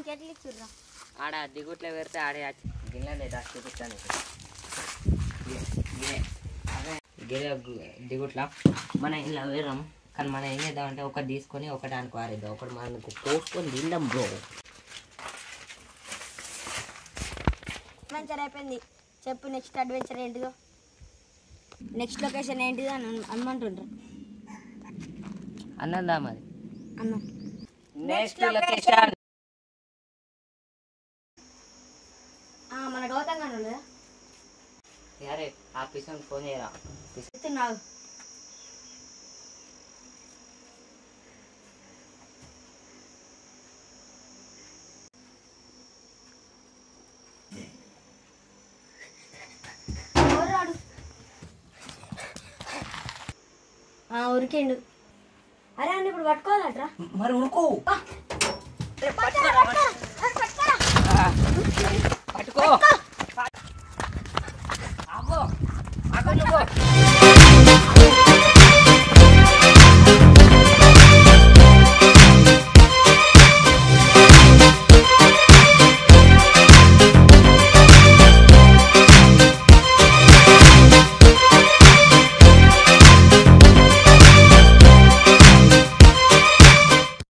ఎట్లా ఇచ్చుర్రా ఆడ దిగుట్లో పెడితే ఆడే గిన్నె చూపిస్తాను గిన్నె దిగుట్లా మన ఇలా వేరాం కానీ మనం ఏం చేద్దామంటే ఒకటి తీసుకొని ఒకటి అనుకో ఆరేద్దాం ఒకటి మనకు కోసుకొని తిందాం బ్రో అడ్వెంచర్ అయిపోయింది చెప్పు నెక్స్ట్ అడ్వెంచర్ ఏంటిదో నెక్స్ట్ లొకేషన్ ఏంటిదో అని అనమంటుండ్రు అన్నదా మరి అన్న నెక్స్ట్ లొకేషన్ మన గౌతమ్ గారు లేదా యారే ఆ పిసన్ ఫోన్ చేయరా ఇస్తున్నావు ఉరికిండు అరే అన్న ఇప్పుడు పట్టుకోవాలట్రా మరి ఉరుకు పట్టుకోరా